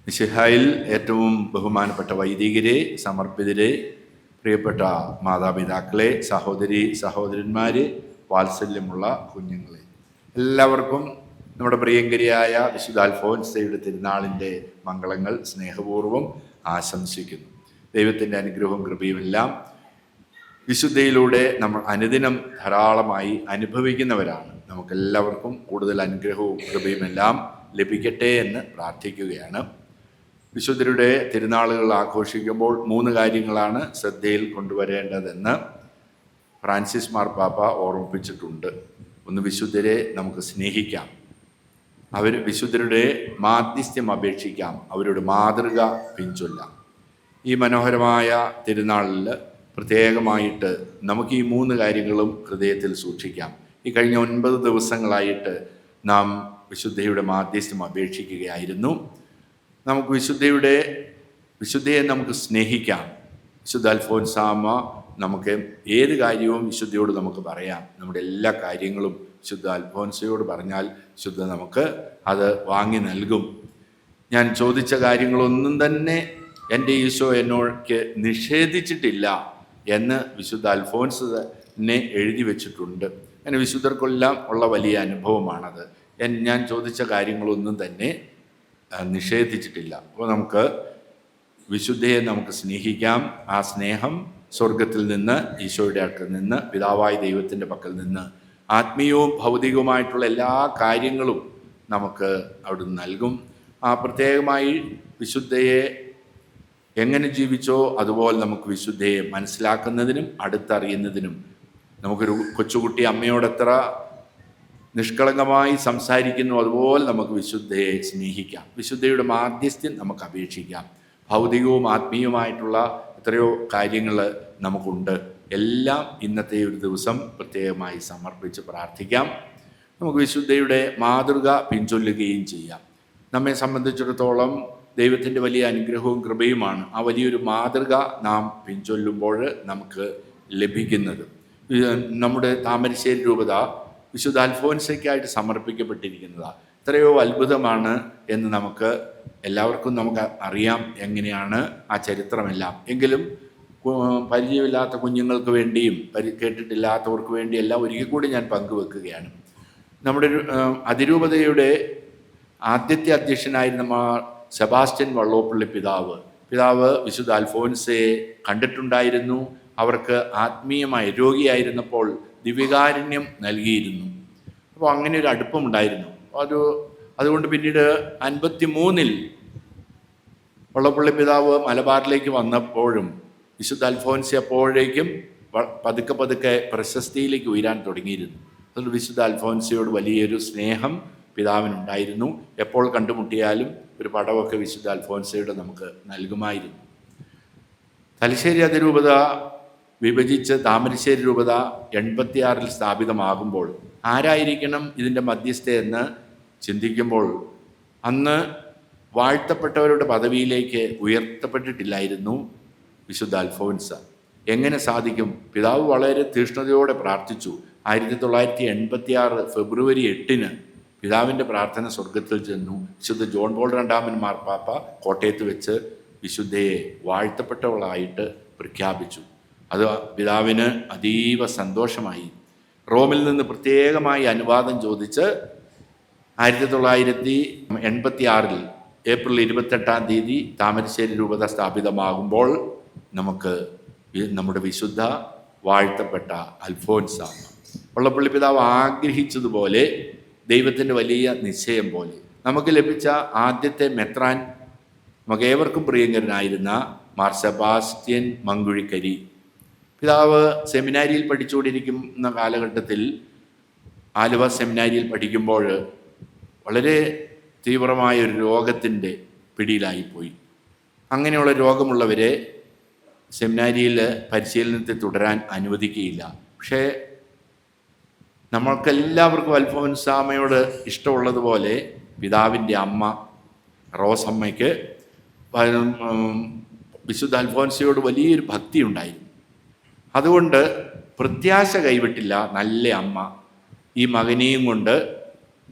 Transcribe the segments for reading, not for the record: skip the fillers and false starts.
മിശിഹായിൽ ഏറ്റവും ബഹുമാനപ്പെട്ട വൈദികരെ, സമർപ്പിതരെ, പ്രിയപ്പെട്ട മാതാപിതാക്കളെ, സഹോദരന്മാരെ, വാത്സല്യമുള്ള കുഞ്ഞുങ്ങളെ, എല്ലാവർക്കും നമ്മുടെ പ്രിയങ്കരിയായ വിശുദ്ധ അൽഫോൻസയുടെ തിരുനാളിൻ്റെ മംഗളങ്ങൾ സ്നേഹപൂർവ്വം ആശംസിക്കുന്നു. ദൈവത്തിൻ്റെ അനുഗ്രഹവും കൃപയും എല്ലാം വിശുദ്ധയിലൂടെ നമ്മൾ അനുദിനം ധാരാളമായി അനുഭവിക്കുന്നവരാണ്. നമുക്കെല്ലാവർക്കും കൂടുതൽ അനുഗ്രഹവും കൃപയും എല്ലാം ലഭിക്കട്ടെ എന്ന് പ്രാർത്ഥിക്കുകയാണ്. വിശുദ്ധരുടെ തിരുനാളുകൾ ആഘോഷിക്കുമ്പോൾ 3 കാര്യങ്ങളാണ് ശ്രദ്ധയിൽ കൊണ്ടുവരേണ്ടതെന്ന് ഫ്രാൻസിസ് മാർപ്പാപ്പ ഓർമ്മിപ്പിച്ചിട്ടുണ്ട്. ഒന്ന്, വിശുദ്ധരെ നമുക്ക് സ്നേഹിക്കാം, വിശുദ്ധരുടെ മാധ്യസ്ഥ്യം അപേക്ഷിക്കാം, അവരുടെ മാതൃക പിൻചൊല്ലാം. ഈ മനോഹരമായ തിരുനാളിൽ പ്രത്യേകമായിട്ട് നമുക്ക് ഈ 3 കാര്യങ്ങളും ഹൃദയത്തിൽ സൂക്ഷിക്കാം. ഈ കഴിഞ്ഞ 9 ദിവസങ്ങളായിട്ട് നാം വിശുദ്ധയുടെ മാധ്യസ്ഥ്യം അപേക്ഷിക്കുകയായിരുന്നു. നമുക്ക് വിശുദ്ധയെ നമുക്ക് സ്നേഹിക്കാം. വിശുദ്ധ അൽഫോൻസാമ്മ നമുക്ക് ഏത് കാര്യവും വിശുദ്ധയോട് നമുക്ക് പറയാം. നമ്മുടെ എല്ലാ കാര്യങ്ങളും വിശുദ്ധ അൽഫോൻസയോട് പറഞ്ഞാൽ വിശുദ്ധ നമുക്ക് അത് വാങ്ങി നൽകും. ഞാൻ ചോദിച്ച കാര്യങ്ങളൊന്നും തന്നെ എൻ്റെ ഈശോ എന്നോട് നിഷേധിച്ചിട്ടില്ല എന്ന് വിശുദ്ധ അൽഫോൻസിനെ എഴുതി വെച്ചിട്ടുണ്ട്. അങ്ങനെ വിശുദ്ധർക്കെല്ലാം ഉള്ള വലിയ അനുഭവമാണത്. ഞാൻ ചോദിച്ച കാര്യങ്ങളൊന്നും തന്നെ നിഷേധിച്ചിട്ടില്ല. അപ്പോൾ നമുക്ക് വിശുദ്ധയെ നമുക്ക് സ്നേഹിക്കാം. ആ സ്നേഹം സ്വർഗത്തിൽ നിന്ന്, ഈശോയുടെ അടുക്കൽ നിന്ന്, പിതാവായ ദൈവത്തിൻ്റെ പക്കൽ നിന്ന് ആത്മീയവും ഭൗതികവുമായിട്ടുള്ള എല്ലാ കാര്യങ്ങളും നമുക്ക് അവിടുന്ന് നൽകും. പ്രത്യേകമായി വിശുദ്ധയെ എങ്ങനെ ജീവിച്ചോ അതുപോലെ നമുക്ക് വിശുദ്ധയെ മനസ്സിലാക്കുന്നതിനും അടുത്തറിയുന്നതിനും, നമുക്കൊരു കൊച്ചുകുട്ടി അമ്മയോടെത്ര നിഷ്കളങ്കമായി സംസാരിക്കുന്നു അതുപോലെ നമുക്ക് വിശുദ്ധയെ സ്നേഹിക്കാം. വിശുദ്ധയുടെ മാധ്യസ്ഥ്യം നമുക്ക് അപേക്ഷിക്കാം. ഭൗതികവും ആത്മീയവുമായിട്ടുള്ള എത്രയോ കാര്യങ്ങൾ നമുക്കുണ്ട്. എല്ലാം ഇന്നത്തെ ഒരു ദിവസം പ്രത്യേകമായി സമർപ്പിച്ച് പ്രാർത്ഥിക്കാം. നമുക്ക് വിശുദ്ധയുടെ മാതൃക പിൻചൊല്ലുകയും ചെയ്യാം. നമ്മെ സംബന്ധിച്ചിടത്തോളം ദൈവത്തിൻ്റെ വലിയ അനുഗ്രഹവും കൃപയുമാണ് ആ വലിയൊരു മാതൃക നാം പിൻചൊല്ലുമ്പോൾ നമുക്ക് ലഭിക്കുന്നത്. നമ്മുടെ താമരശ്ശേരി രൂപത വിശുദ്ധ അൽഫോൻസയ്ക്കായിട്ട് സമർപ്പിക്കപ്പെട്ടിരിക്കുന്നതാണ്. എത്രയോ അത്ഭുതമാണ് എന്ന് നമുക്ക് എല്ലാവർക്കും അറിയാം എങ്ങനെയാണ് ആ ചരിത്രമെല്ലാം. എങ്കിലും പരിചയമില്ലാത്ത കുഞ്ഞുങ്ങൾക്ക് വേണ്ടിയും കേട്ടിട്ടില്ലാത്തവർക്ക് വേണ്ടി എല്ലാം ഒരിക്കൽ കൂടി ഞാൻ പങ്കുവെക്കുകയാണ്. നമ്മുടെ അതിരൂപതയുടെ ആദ്യത്തെ അധ്യക്ഷനായിരുന്ന സെബാസ്റ്റ്യൻ വള്ളോപ്പള്ളി പിതാവ് വിശുദ്ധ അൽഫോൻസയെ കണ്ടിട്ടുണ്ടായിരുന്നു. അവർക്ക് ആത്മീയമായ രോഗിയായിരുന്നപ്പോൾ ദിവ്യകാരുണ്യം നൽകിയിരുന്നു. അപ്പോൾ അങ്ങനെ ഒരു അടുപ്പമുണ്ടായിരുന്നു. അതുകൊണ്ട് പിന്നീട് 53-ൽ വള്ളപ്പള്ളി പിതാവ് മലബാറിലേക്ക് വന്നപ്പോഴും വിശുദ്ധ അൽഫോൻസി അപ്പോഴേക്കും പതുക്കെ പ്രശസ്തിയിലേക്ക് ഉയരാൻ തുടങ്ങിയിരുന്നു. അതുകൊണ്ട് വിശുദ്ധ അൽഫോൻസിയോട് വലിയൊരു സ്നേഹം പിതാവിനുണ്ടായിരുന്നു. എപ്പോൾ കണ്ടുമുട്ടിയാലും ഒരു പടമൊക്കെ വിശുദ്ധ അൽഫോൻസയുടെ നമുക്ക് നൽകുമായിരുന്നു. തലശ്ശേരി അതിരൂപത വിഭജിച്ച് താമരശ്ശേരി രൂപത 86-ൽ സ്ഥാപിതമാകുമ്പോൾ ആരായിരിക്കണം ഇതിൻ്റെ മധ്യസ്ഥയെന്ന് ചിന്തിക്കുമ്പോൾ അന്ന് വാഴ്ത്തപ്പെട്ടവരുടെ പദവിയിലേക്ക് ഉയർത്തപ്പെട്ടിട്ടില്ലായിരുന്നു വിശുദ്ധ അൽഫോൻസ. എങ്ങനെ സാധിക്കും? പിതാവ് വളരെ തീഷ്ണതയോടെ പ്രാർത്ഥിച്ചു. 1986 ഫെബ്രുവരി 8-ന് പിതാവിൻ്റെ പ്രാർത്ഥന സ്വർഗത്തിൽ ചെന്നു. വിശുദ്ധ ജോൺ പോൾ II മാർപ്പാപ്പ കോട്ടയത്ത് വെച്ച് വിശുദ്ധയെ വാഴ്ത്തപ്പെട്ടവളായിട്ട് പ്രഖ്യാപിച്ചു. അത് പിതാവിന് അതീവ സന്തോഷമായി. റോമിൽ നിന്ന് പ്രത്യേകമായി അനുവാദം ചോദിച്ച് 1986-ൽ ഏപ്രിൽ 28-ാം തീയതി താമരശ്ശേരി രൂപത സ്ഥാപിതമാകുമ്പോൾ നമുക്ക് നമ്മുടെ വിശുദ്ധ വാഴ്ത്തപ്പെട്ട അൽഫോൻസാമ്മ, വള്ളപ്പള്ളി പിതാവ് ആഗ്രഹിച്ചതുപോലെ, ദൈവത്തിൻ്റെ വലിയ നിശ്ചയം പോലെ നമുക്ക് ലഭിച്ച ആദ്യത്തെ മെത്രാൻ നമുക്കേവർക്കും പ്രിയങ്കരനായിരുന്ന മാർ സെബാസ്റ്റ്യൻ മങ്കുഴിക്കരി പിതാവ് സെമിനാരിയിൽ പഠിച്ചുകൊണ്ടിരിക്കുന്ന കാലഘട്ടത്തിൽ ആലുവ സെമിനാരിയിൽ പഠിക്കുമ്പോൾ വളരെ തീവ്രമായ ഒരു രോഗത്തിൻ്റെ പിടിയിലായിപ്പോയി. അങ്ങനെയുള്ള രോഗമുള്ളവരെ സെമിനാരിയിൽ പരിശീലനത്തിൽ തുടരാൻ അനുവദിക്കുകയില്ല. പക്ഷേ നമ്മൾക്കെല്ലാവർക്കും അൽഫോൻസാമ്മയോട് ഇഷ്ടമുള്ളതുപോലെ പിതാവിൻ്റെ അമ്മ റോസമ്മയ്ക്ക് വിശുദ്ധ അൽഫോൻസയോട് വലിയൊരു ഭക്തി ഉണ്ടായിരുന്നു. അതുകൊണ്ട് പ്രത്യാശ കൈവിട്ടില്ല. നല്ല അമ്മ ഈ മകനെയും കൊണ്ട്,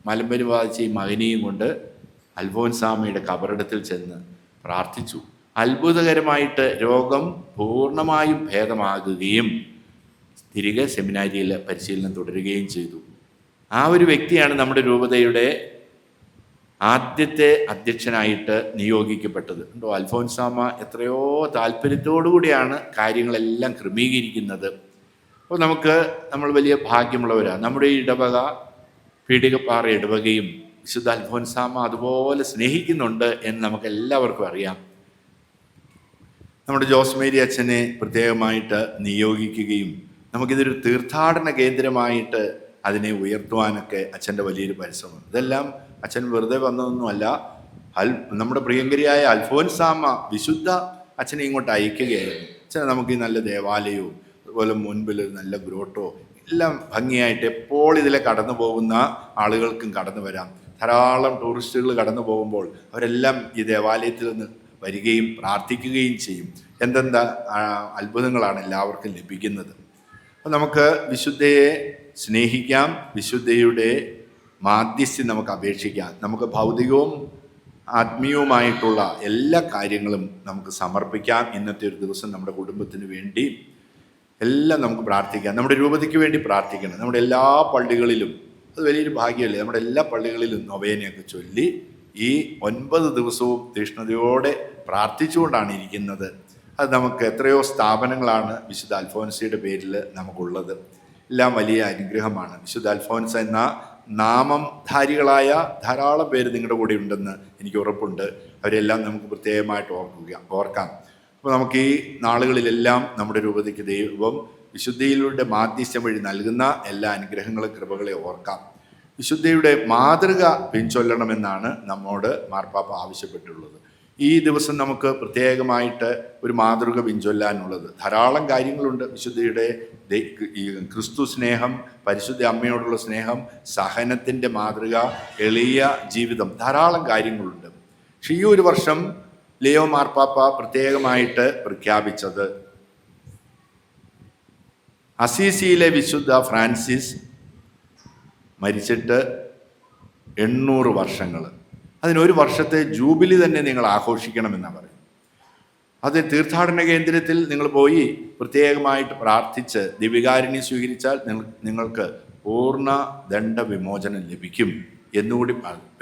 മലമ്പനി ബാധിച്ച ഈ മകനെയും കൊണ്ട് അൽഫോൻസാമയുടെ കബറിടത്തിൽ ചെന്ന് പ്രാർത്ഥിച്ചു. അത്ഭുതകരമായിട്ട് രോഗം പൂർണ്ണമായും ഭേദമാകുകയും തിരികെ സെമിനാരിയിൽ പരിശീലനം തുടരുകയും ചെയ്തു. ആ ഒരു വ്യക്തിയാണ് നമ്മുടെ രൂപതയുടെ ആദ്യത്തെ അധ്യക്ഷനായിട്ട് നിയോഗിക്കപ്പെട്ടത്. ഉണ്ടോ, അൽഫോൻസാമ എത്രയോ താല്പര്യത്തോടു കൂടിയാണ് കാര്യങ്ങളെല്ലാം ക്രമീകരിക്കുന്നത്. അപ്പോൾ നമ്മൾ വലിയ ഭാഗ്യമുള്ളവരാണ്. നമ്മുടെ ഈ ഇടവക, പീടികപ്പാറ ഇടവകയും വിശുദ്ധ അൽഫോൻസാമ അതുപോലെ സ്നേഹിക്കുന്നുണ്ട് എന്ന് നമുക്ക് എല്ലാവർക്കും അറിയാം. നമ്മുടെ ജോസ് മേരി അച്ഛനെ പ്രത്യേകമായിട്ട് നിയോഗിക്കുകയും നമുക്കിതൊരു തീർത്ഥാടന കേന്ദ്രമായിട്ട് അതിനെ ഉയർത്തുവാനൊക്കെ അച്ഛൻ്റെ വലിയൊരു പരിശ്രമം. ഇതെല്ലാം അച്ഛൻ വെറുതെ വന്നതൊന്നുമല്ല. നമ്മുടെ പ്രിയങ്കരിയായ അൽഫോൻസാമ വിശുദ്ധ അച്ഛനെ ഇങ്ങോട്ട് അയക്കുകയായിരുന്നു. അച്ഛനെ നമുക്ക് ഈ നല്ല ദേവാലയവും അതുപോലെ മുൻപിൽ ഒരു നല്ല ഗ്രോട്ടോ എല്ലാം ഭംഗിയായിട്ട് എപ്പോൾ ഇതിലെ കടന്നു പോകുന്ന ആളുകൾക്കും കടന്നു വരാം. ധാരാളം ടൂറിസ്റ്റുകൾ കടന്നു പോകുമ്പോൾ അവരെല്ലാം ഈ ദേവാലയത്തിൽ നിന്ന് വരികയും പ്രാർത്ഥിക്കുകയും ചെയ്യും. എന്തെന്താ അത്ഭുതങ്ങളാണ് എല്ലാവർക്കും ലഭിക്കുന്നത്. അപ്പോൾ നമുക്ക് വിശുദ്ധയെ സ്നേഹിക്കാം, വിശുദ്ധയുടെ മാധ്യസ്ഥ്യം നമുക്ക് അപേക്ഷിക്കാം. നമുക്ക് ഭൗതികവും ആത്മീയവുമായിട്ടുള്ള എല്ലാ കാര്യങ്ങളും നമുക്ക് സമർപ്പിക്കാം. ഇന്നത്തെ ഒരു ദിവസം നമ്മുടെ കുടുംബത്തിന് വേണ്ടി എല്ലാം നമുക്ക് പ്രാർത്ഥിക്കാം. നമ്മുടെ രൂപതയ്ക്ക് വേണ്ടി പ്രാർത്ഥിക്കണം. നമ്മുടെ എല്ലാ പള്ളികളിലും, അത് വലിയൊരു ഭാഗ്യമല്ലേ, നമ്മുടെ എല്ലാ പള്ളികളിലും നൊവേനയൊക്കെ ചൊല്ലി ഈ 9 ദിവസവും തീഷ്ണതയോടെ പ്രാർത്ഥിച്ചുകൊണ്ടാണ് ഇരിക്കുന്നത്. അത് നമുക്ക് എത്രയോ സ്ഥാപനങ്ങളാണ് വിശുദ്ധ അൽഫോൻസയുടെ പേരിൽ നമുക്കുള്ളത്. എല്ലാം വലിയ അനുഗ്രഹമാണ്. വിശുദ്ധ അൽഫോൻസ എന്ന നാമധാരികളായ ധാരാളം പേര് നിങ്ങളുടെ കൂടെ ഉണ്ടെന്ന് എനിക്ക് ഉറപ്പുണ്ട്. അവരെല്ലാം നമുക്ക് പ്രത്യേകമായിട്ട് ഓർക്കാം. അപ്പോൾ നമുക്ക് ഈ നാളുകളിലെല്ലാം നമ്മുടെ രൂപതയ്ക്ക് ദൈവം വിശുദ്ധിയിലൂടെ മാധ്യസ്ഥ്യം വഴി നൽകുന്ന എല്ലാ അനുഗ്രഹങ്ങളും കൃപകളെ ഓർക്കാം. വിശുദ്ധയുടെ മാതൃക പിൻചൊല്ലണമെന്നാണ് നമ്മോട് മാർപ്പാപ്പ ആവശ്യപ്പെട്ടുള്ളത്. ഈ ദിവസം നമുക്ക് പ്രത്യേകമായിട്ട് ഒരു മാതൃക പിൻചൊല്ലാനുള്ളത് ധാരാളം കാര്യങ്ങളുണ്ട്. വിശുദ്ധയുടെ ഈ ക്രിസ്തു സ്നേഹം, പരിശുദ്ധ അമ്മയോടുള്ള സ്നേഹം, സഹനത്തിൻ്റെ മാതൃക, എളിയ ജീവിതം, ധാരാളം കാര്യങ്ങളുണ്ട്. പക്ഷെ ഈ ഒരു വർഷം ലിയോ മാർപ്പാപ്പ പ്രത്യേകമായിട്ട് പ്രഖ്യാപിച്ചത് അസീസിയിലെ വിശുദ്ധ ഫ്രാൻസിസ് മരിച്ചിട്ട് 800 വർഷങ്ങൾ, അതിനൊരു വർഷത്തെ ജൂബിലി തന്നെ നിങ്ങൾ ആഘോഷിക്കണമെന്നാണ് പറയുന്നത്. അത് തീർത്ഥാടന കേന്ദ്രത്തിൽ നിങ്ങൾ പോയി പ്രത്യേകമായിട്ട് പ്രാർത്ഥിച്ച് ദിവ്യകാരുണ്യം സ്വീകരിച്ചാൽ നിങ്ങൾക്ക് പൂർണ്ണ ദണ്ഡവിമോചനം ലഭിക്കും എന്നുകൂടി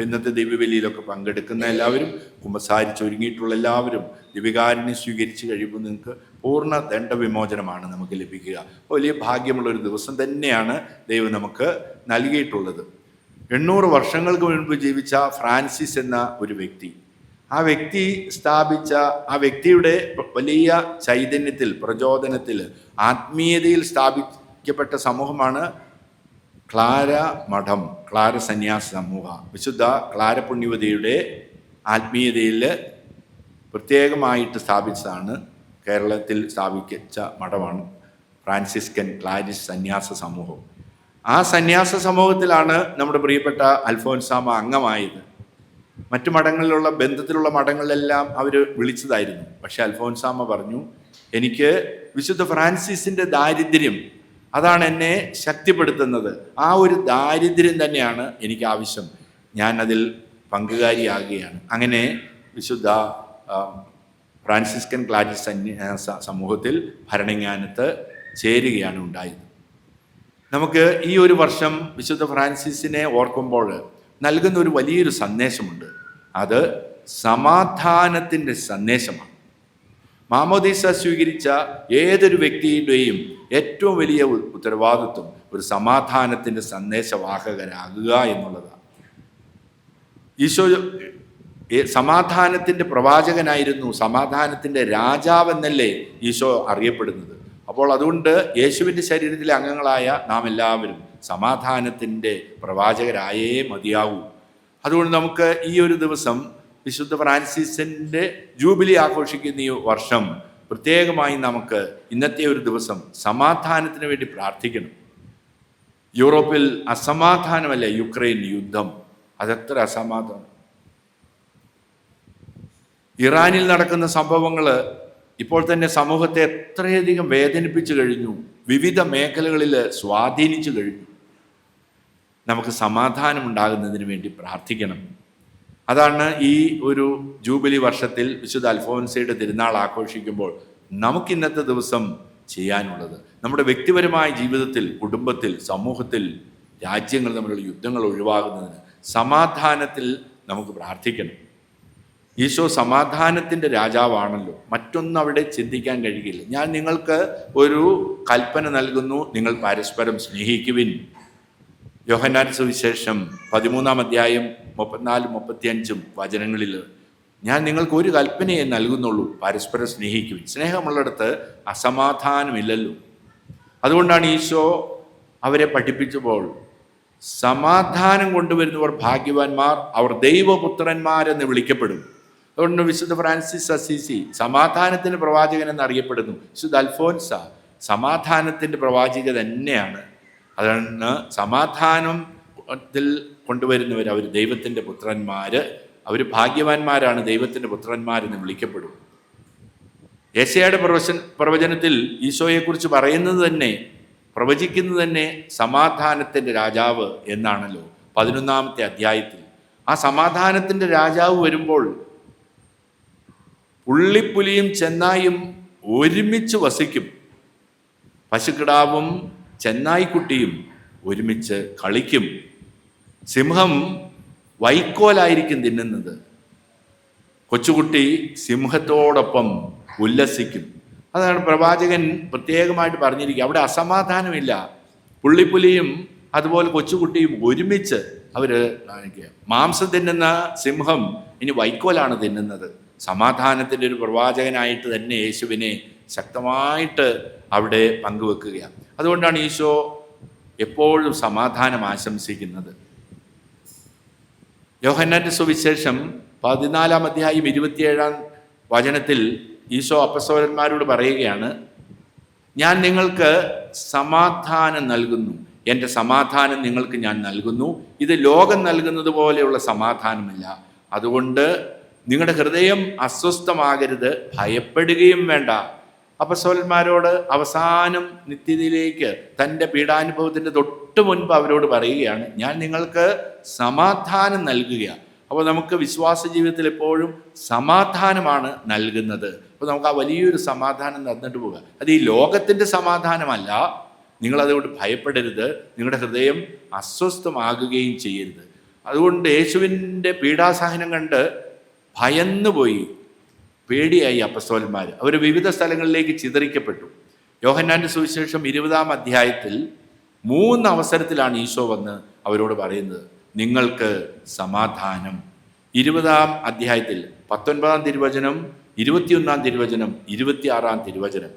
ഇന്നത്തെ ദിവ്യബലിയിലൊക്കെ പങ്കെടുക്കുന്ന എല്ലാവരും, കുമ്പസാരിച്ചൊരുങ്ങിയിട്ടുള്ള എല്ലാവരും ദിവ്യകാരുണ്യം സ്വീകരിച്ച് കഴിയുമ്പോൾ നിങ്ങൾക്ക് പൂർണ്ണ ദണ്ഡവിമോചനമാണ് നമുക്ക് ലഭിക്കുക. വലിയ ഭാഗ്യമുള്ളൊരു ദിവസം തന്നെയാണ് ദൈവം നമുക്ക് നൽകിയിട്ടുള്ളത്. 800 വർഷങ്ങൾക്ക് മുൻപ് ജീവിച്ച ഫ്രാൻസിസ് എന്ന ഒരു വ്യക്തി, ആ വ്യക്തി സ്ഥാപിച്ച, ആ വ്യക്തിയുടെ വലിയ ചൈതന്യത്തിൽ, പ്രചോദനത്തിൽ, ആത്മീയതയിൽ സ്ഥാപിക്കപ്പെട്ട സമൂഹമാണ് ക്ലാര മഠം, ക്ലാര സന്യാസ സമൂഹ. വിശുദ്ധ ക്ലാര പുണ്യവതിയുടെ ആത്മീയതയിൽ പ്രത്യേകമായിട്ട് സ്ഥാപിച്ചതാണ്. കേരളത്തിൽ സ്ഥാപിച്ച മഠമാണ് ഫ്രാൻസിസ്കൻ ക്ലാരിസ് സന്യാസ സമൂഹം. ആ സന്യാസ സമൂഹത്തിലാണ് നമ്മുടെ പ്രിയപ്പെട്ട അൽഫോൻസാമ അംഗമായത്. മറ്റു മഠങ്ങളിലുള്ള ബന്ധത്തിലുള്ള മഠങ്ങളിലെല്ലാം അവർ വിളിച്ചതായിരുന്നു. പക്ഷെ അൽഫോൻസാമ പറഞ്ഞു, എനിക്ക് വിശുദ്ധ ഫ്രാൻസിസിൻ്റെ ദാരിദ്ര്യം, അതാണ് എന്നെ ശക്തിപ്പെടുത്തുന്നത്. ആ ഒരു ദാരിദ്ര്യം തന്നെയാണ് എനിക്ക് ആവശ്യം. ഞാൻ അതിൽ പങ്കുകാരിയാകുകയാണ്. അങ്ങനെ വിശുദ്ധ ഫ്രാൻസിസ്കൻ ക്ലാരിസ് സന്യാസ സമൂഹത്തിൽ ഭരണങ്ങാനത്ത് ചേരുകയാണ് ഉണ്ടായത്. നമുക്ക് ഈ ഒരു വർഷം വിശുദ്ധ ഫ്രാൻസിസിനെ ഓർക്കുമ്പോൾ നൽകുന്ന ഒരു വലിയൊരു സന്ദേശമുണ്ട്. അത് സമാധാനത്തിൻ്റെ സന്ദേശമാണ്. മാമോദീസ സ്വീകരിച്ച ഏതൊരു വ്യക്തിയുടെയും ഏറ്റവും വലിയ ഉത്തരവാദിത്വം ഒരു സമാധാനത്തിൻ്റെ സന്ദേശവാഹകരാകുക എന്നുള്ളതാണ്. ഈശോ സമാധാനത്തിൻ്റെ പ്രവാചകനായിരുന്നു, സമാധാനത്തിൻ്റെ രാജാവെന്നല്ലേ ഈശോ അറിയപ്പെടുന്നത്. അപ്പോൾ അതുകൊണ്ട് യേശുവിൻ്റെ ശരീരത്തിലെ അംഗങ്ങളായ നാം എല്ലാവരും സമാധാനത്തിൻ്റെ പ്രവാചകരായേ മതിയാവൂ. അതുകൊണ്ട് നമുക്ക് ഈ ഒരു ദിവസം വിശുദ്ധ ഫ്രാൻസിസിൻ്റെ ജൂബിലി ആഘോഷിക്കുന്ന ഈ വർഷം പ്രത്യേകമായി നമുക്ക് ഇന്നത്തെ ഒരു ദിവസം സമാധാനത്തിന് വേണ്ടി പ്രാർത്ഥിക്കണം. യൂറോപ്പിൽ അസമാധാനമല്ല, യുക്രൈൻ യുദ്ധം, അതെത്ര അസമാധാനം. ഇറാനിൽ നടക്കുന്ന സംഭവങ്ങൾ ഇപ്പോൾ തന്നെ സമൂഹത്തെ എത്രയധികം വേദനിപ്പിച്ചു കഴിഞ്ഞു, വിവിധ മേഖലകളിൽ സ്വാധീനിച്ചു കഴിഞ്ഞു. നമുക്ക് സമാധാനം ഉണ്ടാകുന്നതിന് വേണ്ടി പ്രാർത്ഥിക്കണം. അതാണ് ഈ ഒരു ജൂബിലി വർഷത്തിൽ വിശുദ്ധ അൽഫോൻസയുടെ തിരുനാൾ ആഘോഷിക്കുമ്പോൾ നമുക്കിന്നത്തെ ദിവസം ചെയ്യാനുള്ളത്. നമ്മുടെ വ്യക്തിപരമായ ജീവിതത്തിൽ, കുടുംബത്തിൽ, സമൂഹത്തിൽ, രാജ്യങ്ങൾ തമ്മിലുള്ള യുദ്ധങ്ങൾ ഒഴിവാകുന്നതിന് സമാധാനത്തിൽ നമുക്ക് പ്രാർത്ഥിക്കണം. ഈശോ സമാധാനത്തിൻ്റെ രാജാവാണല്ലോ, മറ്റൊന്നും അവിടെ ചിന്തിക്കാൻ കഴിയില്ല. ഞാൻ നിങ്ങൾക്ക് ഒരു കൽപ്പന നൽകുന്നു, നിങ്ങൾ പരസ്പരം സ്നേഹിക്കുവിൻ. യോഹന്നാൻ സുവിശേഷം 13-ാം അധ്യായം 34-35 വചനങ്ങളിൽ ഞാൻ നിങ്ങൾക്ക് ഒരു കൽപ്പനയെ നൽകുന്നുള്ളൂ, പരസ്പരം സ്നേഹിക്കുവിൻ. സ്നേഹമുള്ളിടത്ത് അസമാധാനമില്ലല്ലോ. അതുകൊണ്ടാണ് ഈശോ അവരെ പഠിപ്പിച്ചപ്പോൾ സമാധാനം കൊണ്ടുവരുന്നവർ ഭാഗ്യവാന്മാർ, അവർ ദൈവപുത്രന്മാരെന്ന് വിളിക്കപ്പെടും. അതുകൊണ്ട് വിശുദ്ധ ഫ്രാൻസിസ് അസീസി സമാധാനത്തിൻ്റെ പ്രവാചകൻ എന്നറിയപ്പെടുന്നു. വിശുദ്ധ അൽഫോൻസ സമാധാനത്തിൻ്റെ പ്രവാചക തന്നെയാണ്. അതാണ് സമാധാനത്തിൽ കൊണ്ടുവരുന്നവർ, അവർ ദൈവത്തിൻ്റെ പുത്രന്മാർ, അവർ ഭാഗ്യവാന്മാരാണ്, ദൈവത്തിൻ്റെ പുത്രന്മാരെന്ന് വിളിക്കപ്പെടും. യെശയ്യായുടെ പ്രവചനത്തിൽ ഈശോയെക്കുറിച്ച് പറയുന്നത് തന്നെ, പ്രവചിക്കുന്നത് തന്നെ സമാധാനത്തിൻ്റെ രാജാവ് എന്നാണല്ലോ 11-ാമത്തെ അധ്യായത്തിൽ. ആ സമാധാനത്തിൻ്റെ രാജാവ് വരുമ്പോൾ പുള്ളിപ്പുലിയും ചെന്നായും ഒരുമിച്ച് വസിക്കും. പശുക്കിടാവും ചെന്നായിക്കുട്ടിയും ഒരുമിച്ച് കളിക്കും. സിംഹം വൈക്കോലായിരിക്കും തിന്നുന്നത്, കൊച്ചുകുട്ടി സിംഹത്തോടൊപ്പം ഉല്ലസിക്കും. അതാണ് പ്രവാചകൻ പ്രത്യേകമായിട്ട് പറഞ്ഞിരിക്കുക. അവിടെ അസമാധാനമില്ല. പുള്ളിപ്പുലിയും അതുപോലെ കൊച്ചുകുട്ടിയും ഒരുമിച്ച് അവർ കാണിക്കുക. മാംസം തിന്നുന്ന സിംഹം ഇനി വൈക്കോലാണ് തിന്നുന്നത്. സമാധാനത്തിൻ്റെ ഒരു പ്രവാചകനായിട്ട് തന്നെ യേശുവിനെ ശക്തമായിട്ട് അവിടെ പങ്കുവെക്കുകയാണ്. അതുകൊണ്ടാണ് ഈശോ എപ്പോഴും സമാധാനം ആശംസിക്കുന്നത്. യോഹന്നാന്റെ സുവിശേഷം 14-ാം അധ്യായം 27-ാം വചനത്തിൽ ഈശോ അപ്പസ്തോലന്മാരോട് പറയുകയാണ്, ഞാൻ നിങ്ങൾക്ക് സമാധാനം നൽകുന്നു, എൻ്റെ സമാധാനം നിങ്ങൾക്ക് ഞാൻ നൽകുന്നു. ഇത് ലോകം നൽകുന്നത് പോലെയുള്ള സമാധാനമില്ല. അതുകൊണ്ട് നിങ്ങളുടെ ഹൃദയം അസ്വസ്ഥമാകരുത്, ഭയപ്പെടുകയും വേണ്ട. അപ്പസ്തോലന്മാരോട് അവസാനം നിത്യതയിലേക്ക് തൻ്റെ പീഡാനുഭവത്തിൻ്റെ തൊട്ട് മുൻപ് അവരോട് പറയുകയാണ്, ഞാൻ നിങ്ങൾക്ക് സമാധാനം നൽകുകയാണ്. അപ്പോൾ നമുക്ക് വിശ്വാസ ജീവിതത്തിൽ എപ്പോഴും സമാധാനമാണ് നൽകുന്നത്. അപ്പോൾ നമുക്ക് ആ വലിയൊരു സമാധാനം തന്നിട്ട് പോവുക. അത് ഈ ലോകത്തിൻ്റെ സമാധാനമല്ല. നിങ്ങളതുകൊണ്ട് ഭയപ്പെടരുത്, നിങ്ങളുടെ ഹൃദയം അസ്വസ്ഥമാകുകയും ചെയ്യരുത്. അതുകൊണ്ട് യേശുവിൻ്റെ പീഡാസഹനം കണ്ട് ഭയന്നുപോയി, പേടിയായി അപ്പസ്തോലന്മാർ. അവർ വിവിധ സ്ഥലങ്ങളിലേക്ക് ചിതറിക്കപ്പെട്ടു. യോഹന്നാന്റെ സുവിശേഷം 20-ാം അധ്യായത്തിൽ 3 അവസരത്തിലാണ് ഈശോ വന്ന് അവരോട് പറയുന്നത്, നിങ്ങൾക്ക് സമാധാനം. 20-ാം അധ്യായത്തിൽ 19-ാം തിരുവചനം, 21-ാം തിരുവചനം, 26-ാം തിരുവചനം.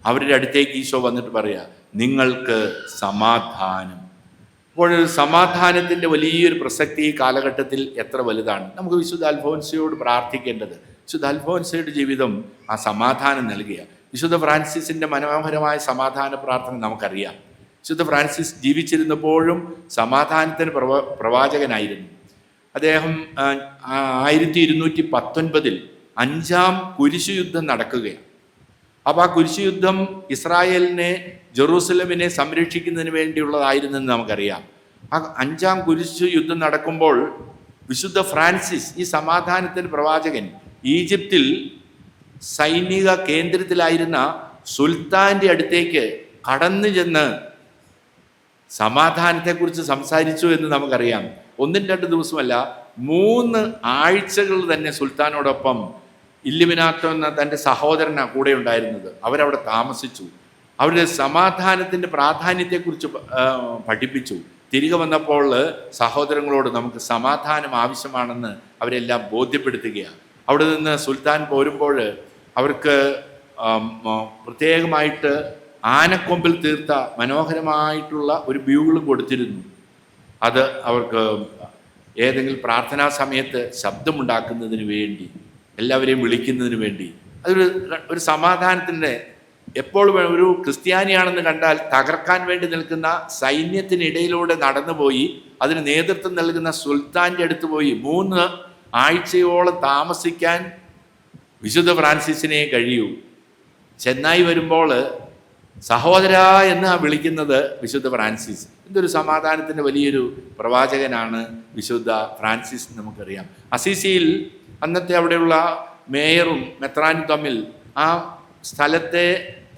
അവരുടെ അടുത്തേക്ക് ഈശോ വന്നിട്ട് പറയാ, നിങ്ങൾക്ക് സമാധാനം. അപ്പോൾ സമാധാനത്തിൻ്റെ വലിയൊരു പ്രസക്തി ഈ കാലഘട്ടത്തിൽ എത്ര വലുതാണ്. നമുക്ക് വിശുദ്ധ അൽഫോൻസയോട് പ്രാർത്ഥിക്കേണ്ടത്. വിശുദ്ധ അൽഫോൻസയുടെ ജീവിതം ആ സമാധാനം നൽകിയ. വിശുദ്ധ ഫ്രാൻസിസിൻ്റെ മനോഹരമായ സമാധാന പ്രാർത്ഥന നമുക്കറിയാം. വിശുദ്ധ ഫ്രാൻസിസ് ജീവിച്ചിരുന്നപ്പോഴും സമാധാനത്തിന് പ്രവാചകനായിരുന്നു. അദ്ദേഹം 1219 5-ാം കുരിശുയുദ്ധം നടക്കുകയാണ്. അപ്പോൾ ആ കുരിശുയുദ്ധം ഇസ്രായേലിനെ, ജെറൂസലമിനെ സംരക്ഷിക്കുന്നതിന് വേണ്ടിയുള്ളതായിരുന്നെന്ന് നമുക്കറിയാം. ആ 5-ാം കുരിശു യുദ്ധം നടക്കുമ്പോൾ വിശുദ്ധ ഫ്രാൻസിസ്, ഈ സമാധാനത്തിൻ്റെ പ്രവാചകൻ, ഈജിപ്തിൽ സൈനിക കേന്ദ്രത്തിലായിരുന്ന സുൽത്താൻ്റെ അടുത്തേക്ക് കടന്നു ചെന്ന് സമാധാനത്തെക്കുറിച്ച് സംസാരിച്ചു എന്ന് നമുക്കറിയാം. 1-2 ദിവസമല്ല, 3 ആഴ്ചകൾ തന്നെ സുൽത്താനോടൊപ്പം ഇല്ലുമിനാട്ടോ എന്ന തൻ്റെ സഹോദരനാണ് കൂടെ ഉണ്ടായിരുന്നത്. അവരവിടെ താമസിച്ചു. അവരുടെ സമാധാനത്തിൻ്റെ പ്രാധാന്യത്തെക്കുറിച്ച് പഠിപ്പിച്ചു. തിരികെ വന്നപ്പോൾ സഹോദരങ്ങളോട് നമുക്ക് സമാധാനം ആവശ്യമാണെന്ന് അവരെല്ലാം ബോധ്യപ്പെടുത്തുകയാണ്. അവിടെ നിന്ന് സുൽത്താൻ പോരുമ്പോൾ അവർക്ക് പ്രത്യേകമായിട്ട് ആനക്കൊമ്പിൽ തീർത്ത മനോഹരമായിട്ടുള്ള ഒരു ബ്യൂഗിൾ കൊടുത്തിരുന്നു. അത് അവർക്ക് ഏതെങ്കിലും പ്രാർത്ഥനാ സമയത്ത് ശബ്ദമുണ്ടാക്കുന്നതിന് വേണ്ടി, എല്ലാവരെയും വിളിക്കുന്നതിന് വേണ്ടി. അതൊരു സമാധാനത്തിൻ്റെ, എപ്പോഴും ഒരു ക്രിസ്ത്യാനിയാണെന്ന് കണ്ടാൽ തകർക്കാൻ വേണ്ടി നിൽക്കുന്ന സൈന്യത്തിനിടയിലൂടെ നടന്നുപോയി അതിന് നേതൃത്വം നൽകുന്ന സുൽത്താൻ്റെ അടുത്ത് പോയി 3 ആഴ്ചയോളം താമസിക്കാൻ വിശുദ്ധ ഫ്രാൻസിസിനെ കഴിയൂ. ചെന്നായി വരുമ്പോൾ സഹോദര എന്ന് വിളിക്കുന്നത് വിശുദ്ധ ഫ്രാൻസിസ്. എന്തൊരു സമാധാനത്തിൻ്റെ വലിയൊരു പ്രവാചകനാണ് വിശുദ്ധ ഫ്രാൻസിസ്. നമുക്കറിയാം അസീസിയിൽ അന്നത്തെ അവിടെയുള്ള മേയറും മെത്രാനും തമ്മിൽ ആ സ്ഥലത്തെ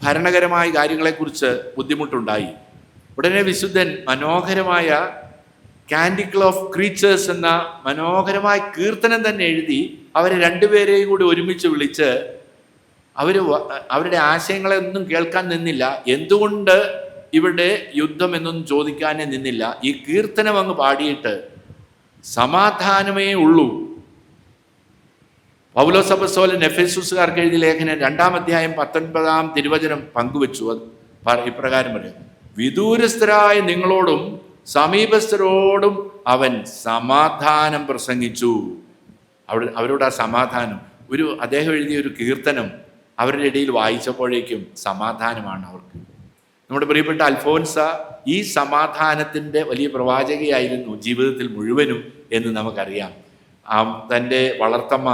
ഭരണകരമായ കാര്യങ്ങളെക്കുറിച്ച് ബുദ്ധിമുട്ടുണ്ടായി. ഉടനെ വിശുദ്ധൻ മനോഹരമായ കാൻഡിക്കിൾ ഓഫ് ക്രീച്ചേഴ്സ് എന്ന മനോഹരമായ കീർത്തനം തന്നെ എഴുതി അവരെ രണ്ടുപേരെയും കൂടി ഒരുമിച്ച് വിളിച്ച് അവരുടെ ആശയങ്ങളെ ഒന്നും കേൾക്കാൻ നിന്നില്ല. എന്തുകൊണ്ട് ഇവിടെ യുദ്ധം എന്നൊന്നും ചോദിക്കാനേ നിന്നില്ല. ഈ കീർത്തനം അങ്ങ് പാടിയിട്ട് സമാധാനമേ ഉള്ളൂ. പൗലോസ് അപ്പോസ്തലൻ എഫെസൂസുകാർക്ക് എഴുതിയ ലേഖനം 2-ാം അധ്യായം 19-ാം തിരുവചനം പങ്കുവച്ചു. അത് ഇപ്രകാരം പറയും: വിദൂരസ്ഥരായ നിങ്ങളോടും സമീപസ്ഥരോടും അവൻ സമാധാനം പ്രസംഗിച്ചു. അവരോട് ആ സമാധാനം, അദ്ദേഹം എഴുതിയ ഒരു കീർത്തനം അവരുടെ ഇടയിൽ വായിച്ചപ്പോഴേക്കും സമാധാനമാണ് അവർക്ക്. നമ്മുടെ പ്രിയപ്പെട്ട അൽഫോൻസ ഈ സമാധാനത്തിൻ്റെ വലിയ പ്രവാചകയായിരുന്നു ജീവിതത്തിൽ മുഴുവനും എന്ന് നമുക്കറിയാം. തൻ്റെ വളർത്തമ്മ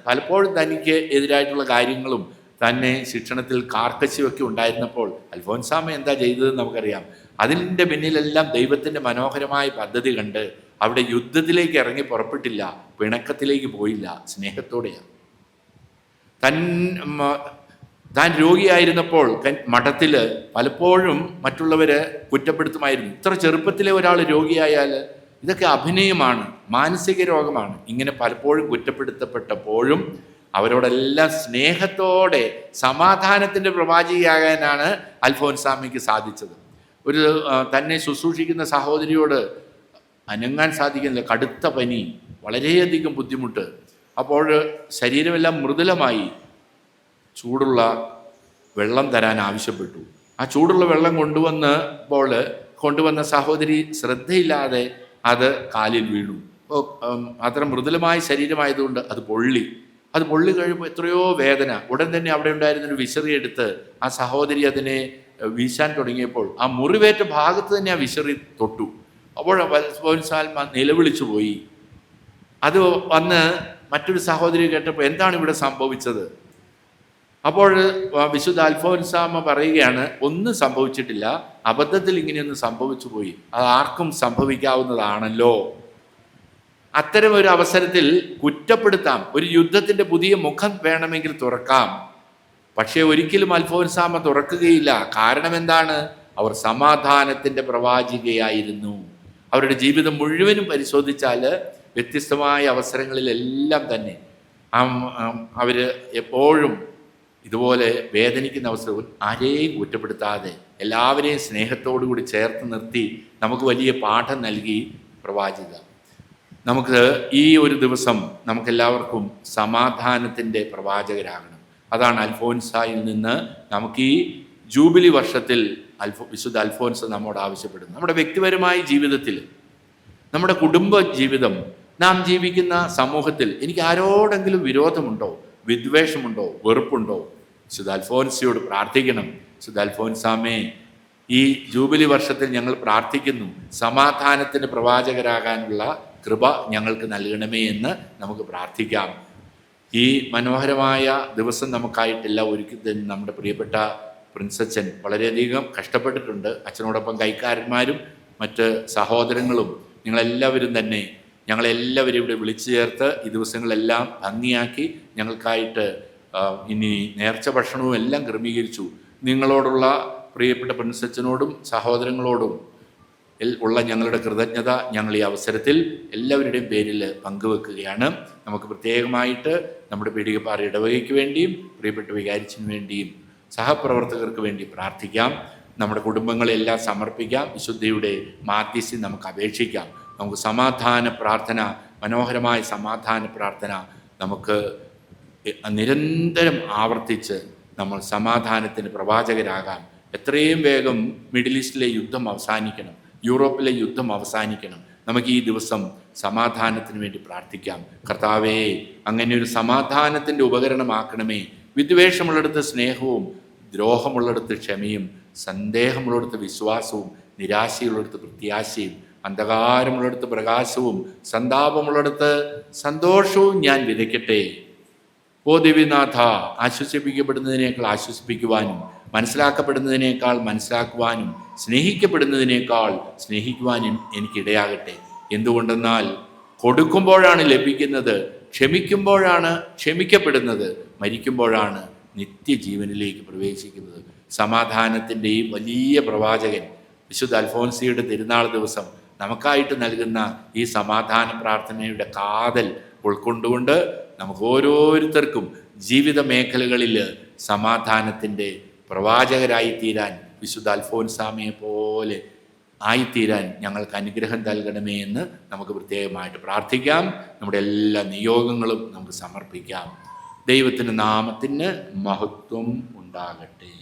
പലപ്പോഴും തനിക്ക് എതിരായിട്ടുള്ള കാര്യങ്ങളും തന്നെ ശിക്ഷണത്തിൽ കാർക്കശ്യമൊക്കെ ഉണ്ടായിരുന്നപ്പോൾ അൽഫോൻസാമ്മ എന്താ ചെയ്തതെന്ന് നമുക്കറിയാം. അതിൻ്റെ പിന്നിലെല്ലാം ദൈവത്തിൻ്റെ മനോഹരമായ പദ്ധതി കണ്ട് അവിടെ യുദ്ധത്തിലേക്ക് ഇറങ്ങി പുറപ്പെട്ടില്ല, പിണക്കത്തിലേക്ക് പോയില്ല, സ്നേഹത്തോടെയാണ്. താൻ രോഗിയായിരുന്നപ്പോൾ മഠത്തിൽ പലപ്പോഴും മറ്റുള്ളവരെ കുറ്റപ്പെടുത്തുമായിരുന്നു. ഇത്ര ചെറുപ്പത്തിലെ ഒരാൾ രോഗിയായാൽ ഇതൊക്കെ അഭിനയമാണ്, മാനസിക രോഗമാണ്, ഇങ്ങനെ പലപ്പോഴും കുറ്റപ്പെടുത്തപ്പെട്ടപ്പോഴും അവരോടെല്ലാം സ്നേഹത്തോടെ സമാധാനത്തിൻ്റെ പ്രവാചകയാകാനാണ് അൽഫോൻസാമ്മയ്ക്ക് സാധിച്ചത്. തന്നെ ശുശ്രൂഷിക്കുന്ന സഹോദരിയോട് അനങ്ങാൻ സാധിക്കുന്നില്ല, കടുത്ത പനി, വളരെയധികം ബുദ്ധിമുട്ട്. അപ്പോൾ ശരീരമെല്ലാം മൃദുലമായി. ചൂടുള്ള വെള്ളം തരാൻ ആവശ്യപ്പെട്ടു. ആ ചൂടുള്ള വെള്ളം കൊണ്ടുവന്ന സഹോദരി ശ്രദ്ധയില്ലാതെ അത് കാലിൽ വീണു. അത്ര മൃദുലമായ ശരീരമായതുകൊണ്ട് അത് പൊള്ളി കഴിയുമ്പോൾ എത്രയോ വേദന. ഉടൻ തന്നെ അവിടെ ഉണ്ടായിരുന്നൊരു വിശറി എടുത്ത് ആ സഹോദരി അതിനെ വീശാൻ തുടങ്ങിയപ്പോൾ ആ മുറിവേറ്റ ഭാഗത്ത് തന്നെ ആ വിശറി തൊട്ടു. അപ്പോൾ അൽഫോൻസാമ്മ നിലവിളിച്ചു പോയി. അത് വന്ന് മറ്റൊരു സഹോദരി കേട്ടപ്പോൾ എന്താണ് ഇവിടെ സംഭവിച്ചത്? അപ്പോൾ വിശുദ്ധ അൽഫോൻസാമ്മ പറയുകയാണ്, ഒന്നും സംഭവിച്ചിട്ടില്ല, അബദ്ധത്തിൽ ഇങ്ങനെയൊന്നും സംഭവിച്ചു പോയി, അത് ആർക്കും സംഭവിക്കാവുന്നതാണല്ലോ. അത്തരം ഒരു അവസരത്തിൽ കുറ്റപ്പെടുത്താം, ഒരു യുദ്ധത്തിൻ്റെ പുതിയ മുഖം വേണമെങ്കിൽ തുറക്കാം. പക്ഷേ ഒരിക്കലും അൽഫോൻസാമ്മ തുറക്കുകയില്ല. കാരണം എന്താണ്? അവർ സമാധാനത്തിൻ്റെ പ്രവാചികയായിരുന്നു. അവരുടെ ജീവിതം മുഴുവനും പരിശോധിച്ചാൽ വ്യത്യസ്തമായ അവസരങ്ങളിലെല്ലാം തന്നെ അവർ എപ്പോഴും ഇതുപോലെ വേദനിക്കുന്ന അവസരവും ആരെയും കുറ്റപ്പെടുത്താതെ എല്ലാവരെയും സ്നേഹത്തോടു കൂടി ചേർത്ത് നിർത്തി നമുക്ക് വലിയ പാഠം നൽകി പ്രവാചിക. നമുക്ക് ഈ ഒരു ദിവസം നമുക്കെല്ലാവർക്കും സമാധാനത്തിൻ്റെ പ്രവാചകരാകണം. അതാണ് അൽഫോൻസായിൽ നിന്ന് നമുക്ക് ഈ ജൂബിലി വർഷത്തിൽ വിശുദ്ധ അൽഫോൻസ് നമ്മോട് ആവശ്യപ്പെടുന്നു. നമ്മുടെ വ്യക്തിപരമായ ജീവിതത്തിൽ, നമ്മുടെ കുടുംബ ജീവിതം, നാം ജീവിക്കുന്ന സമൂഹത്തിൽ എനിക്ക് ആരോടെങ്കിലും വിരോധമുണ്ടോ, വിദ്വേഷമുണ്ടോ, വെറുപ്പുണ്ടോ? വിശുദ്ധ അൽഫോൻസയോട് പ്രാർത്ഥിക്കണം. വിശുദ്ധ അൽഫോൻസാമേ, ഈ ജൂബിലി വർഷത്തിൽ ഞങ്ങൾ പ്രാർത്ഥിക്കുന്നു, സമാധാനത്തിന് പ്രവാചകരാകാനുള്ള കൃപ ഞങ്ങൾക്ക് നൽകണമേ എന്ന് നമുക്ക് പ്രാർത്ഥിക്കാം. ഈ മനോഹരമായ ദിവസം നമുക്കായിട്ടെല്ലാം ഒരുക്കി തരുന്ന നമ്മുടെ പ്രിയപ്പെട്ട പ്രിൻസച്ചൻ വളരെയധികം കഷ്ടപ്പെട്ടിട്ടുണ്ട്. അച്ഛനോടൊപ്പം കൈക്കാരന്മാരും മറ്റ് സഹോദരങ്ങളും നിങ്ങളെല്ലാവരും തന്നെ ഞങ്ങളെല്ലാവരും ഇവിടെ വിളിച്ചു ചേർത്ത് ഈ ദിവസങ്ങളെല്ലാം ഭംഗിയാക്കി ഞങ്ങൾക്കായിട്ട് ഇനി നേർച്ച ഭക്ഷണവും എല്ലാം ക്രമീകരിച്ചു. നിങ്ങളോടുള്ള പ്രിയപ്പെട്ട പ്രിൻസച്ചനോടും സഹോദരങ്ങളോടും ഉള്ള ഞങ്ങളുടെ കൃതജ്ഞത ഞങ്ങൾ ഈ അവസരത്തിൽ എല്ലാവരുടെയും പേരിൽ പങ്കുവെക്കുകയാണ്. നമുക്ക് പ്രത്യേകമായിട്ട് നമ്മുടെ പീടികപ്പാറ ഇടവകയ്ക്ക് വേണ്ടിയും പ്രിയപ്പെട്ട വികാരിച്ചിന് വേണ്ടിയും സഹപ്രവർത്തകർക്ക് വേണ്ടി പ്രാർത്ഥിക്കാം. നമ്മുടെ കുടുംബങ്ങളെല്ലാം സമർപ്പിക്കാം. വിശുദ്ധിയുടെ മാധ്യസ്ഥ്യം നമുക്ക് അപേക്ഷിക്കാം. നമുക്ക് സമാധാന പ്രാർത്ഥന, മനോഹരമായ സമാധാന പ്രാർത്ഥന നമുക്ക് നിരന്തരം ആവർത്തിച്ച് നമ്മൾ സമാധാനത്തിന് പ്രവാചകരാകാം. എത്രയും വേഗം മിഡിൽ ഈസ്റ്റിലെ യുദ്ധം അവസാനിക്കണം, യൂറോപ്പിലെ യുദ്ധം അവസാനിക്കണം. നമുക്ക് ഈ ദിവസം സമാധാനത്തിന് വേണ്ടി പ്രാർത്ഥിക്കാം. കർത്താവേ, അങ്ങനെ ഒരു സമാധാനത്തിൻ്റെ ഉപകരണമാക്കണമേ. വിദ്വേഷമുള്ളിടത്ത് സ്നേഹവും, ദ്രോഹമുള്ളിടത്ത് ക്ഷമയും, സന്ദേഹമുള്ളിടത്ത് വിശ്വാസവും, നിരാശയുള്ളിടത്ത് പ്രത്യാശയും, അന്ധകാരമുള്ളിടത്ത് പ്രകാശവും, സന്താപമുള്ളിടത്ത് സന്തോഷവും ഞാൻ വിതയ്ക്കട്ടെ. ഓ ദിവ്യനാഥ, ആശ്വസിപ്പിക്കപ്പെടുന്നതിനേക്കാൾ ആശ്വസിപ്പിക്കുവാനും മനസ്സിലാക്കപ്പെടുന്നതിനേക്കാൾ മനസ്സിലാക്കുവാനും സ്നേഹിക്കപ്പെടുന്നതിനേക്കാൾ സ്നേഹിക്കുവാനും എനിക്കിടയാകട്ടെ. എന്തുകൊണ്ടെന്നാൽ കൊടുക്കുമ്പോഴാണ് ലഭിക്കുന്നത്, ക്ഷമിക്കുമ്പോഴാണ് ക്ഷമിക്കപ്പെടുന്നത്, മരിക്കുമ്പോഴാണ് നിത്യജീവനിലേക്ക് പ്രവേശിക്കുന്നത്. സമാധാനത്തിൻ്റെ ഈ വലിയ പ്രവാചകൻ വിശുദ്ധ അൽഫോൻസിയുടെ തിരുനാൾ ദിവസം നമുക്കായിട്ട് നൽകുന്ന ഈ സമാധാന പ്രാർത്ഥനയുടെ കാതൽ ഉൾക്കൊണ്ടുകൊണ്ട് നമുക്ക് ഓരോരുത്തർക്കും ജീവിത മേഖലകളിൽ സമാധാനത്തിൻ്റെ പ്രവാചകരായിത്തീരാൻ, വിശുദ്ധ അൽഫോൻസാമയെ പോലെ ആയിത്തീരാൻ ഞങ്ങൾക്ക് അനുഗ്രഹം നൽകണമേ എന്ന് നമുക്ക് പ്രത്യേകമായിട്ട് പ്രാർത്ഥിക്കാം. നമ്മുടെ എല്ലാ നിയോഗങ്ങളും നമുക്ക് സമർപ്പിക്കാം. ദൈവത്തിൻ്റെ നാമത്തിന് മഹത്വം ഉണ്ടാകട്ടെ.